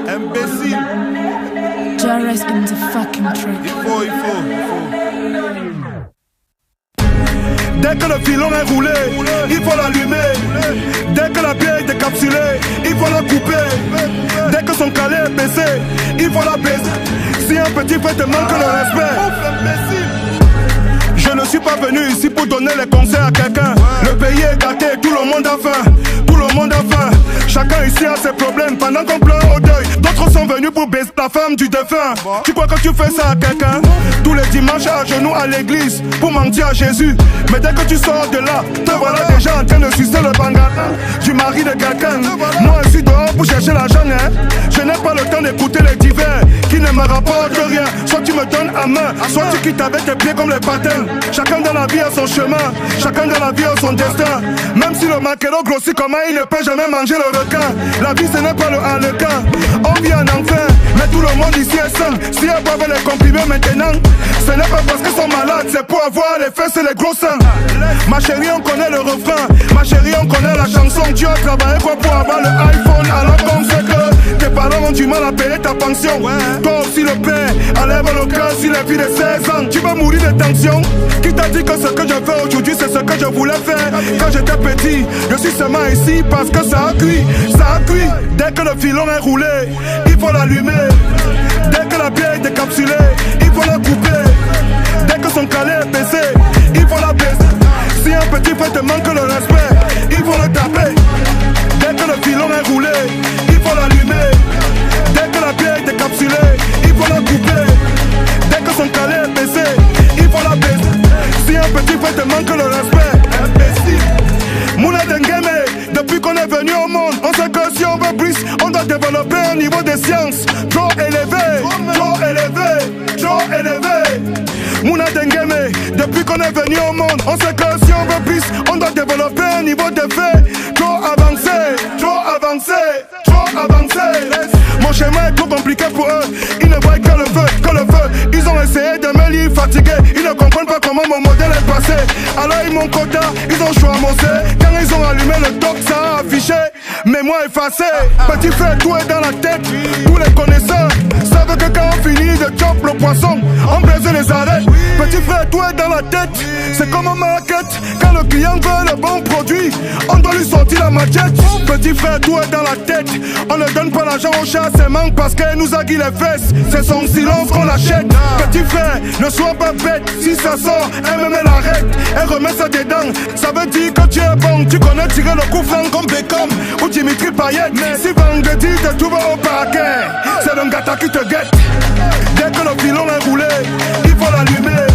Imbécile. Jarrah's in the fucking trick. Il faut. Dès que le filon est roulé, il faut l'allumer. Dès que la bière est décapsulée, il faut la couper. Dès que son calé est baissé, il faut la baiser. Si un petit frère te manque le respect, je ne suis pas venu ici pour donner les conseils à quelqu'un. Le pays est gâté, tout le monde a faim. Tout le monde a faim. Chacun ici a ses problèmes pendant qu'on pleure au deuil. D'autres sont venus pour baiser la femme du défunt. Tu crois que tu fais ça à quelqu'un? Tous les dimanches à genoux à l'église pour mentir à Jésus. Mais dès que tu sors de là, te voilà déjà en train de sucer le bangala du mari de quelqu'un. Moi je suis dehors pour chercher l'argent, hein. Je n'ai pas le temps d'écouter les divers qui ne me rapportent rien. Soit tu me donnes à main, soit tu quittes avec tes pieds comme les patins. Chacun dans la vie a son chemin, chacun dans la vie a son destin. Même si le maquereau grossit comment il ne peut jamais manger le requin. La vie ce n'est pas le harlequin. On vit en enfer, mais tout le monde ici est sain. Si elles boivent les comprimés maintenant, ce n'est pas parce qu'ils sont malades, c'est pour avoir les fesses et les gros seins. Ma chérie on connaît le refrain, ma chérie on connaît la chanson. Tu as travaillé quoi pour avoir le iPhone alors qu'on sait que tes parents ont du mal à payer ta pension. Toi aussi le père, enlève le cœur sur les filles de 16 ans. Tu vas mourir de tension. Qui t'a dit que ce que je fais aujourd'hui c'est ce que je voulais faire quand j'étais petit? Je suis seulement ici parce que ça a cuit, ça a cuit. Dès que le filon est roulé, il faut l'allumer. Dès que la bière est décapsulée, il faut la couper. Dès que son calé est baissé, il faut la baisser. Si un petit frère te manque le respect, il faut le taper. Dès que le filon est roulé, il faut l'allumer. Dès que la bière est décapsulée, il faut la couper. Dès que son calé est baissé, il faut la baisser. Si un petit frère te manque le respect, imbécile. Mouna Dengeme, depuis qu'on est venu au monde, on sait que si on veut plus, on doit développer un niveau de science trop élevé, trop élevé, trop élevé. Mouna Dengeme, depuis qu'on est venu au monde, on sait que si on veut plus, on doit développer un niveau de fait trop avancé, trop avancé, trop avancé. Mon schéma est trop compliqué pour eux, ils ne voient que le feu, que le feu. Ils ont essayé de me lire fatigué, ils ne comprennent pas comment mon modèle est passé. Alors ils m'ont quota, ils ont choisi. Quand ils ont allumé le top, ça a affiché mémoire effacée. Petit frère, tout est dans la tête. Tous les connaisseurs savent que quand on finit de chop le poisson, on baise les arrêts. Petit frère, tout est dans la tête. C'est comme en market. Quand le client veut le bon produit, on doit lui sortir la machette. Petit frère, tout est dans la tête. On ne donne pas l'argent au chat, c'est manque parce qu'elle nous a guillé les fesses. C'est son silence qu'on l'achète. Petit frère, ne sois pas bête. Si ça sort, elle me met l'arrête. Elle remet ça dedans. Ça veut dire que tu es bon. Tu connais tirer le coup franc comme Beckham ou Dimitri Payet. Mais si vendredi te trouve au parquet, c'est le gâteau qui te guette. Dès que le filon est roulé, il faut l'allumer.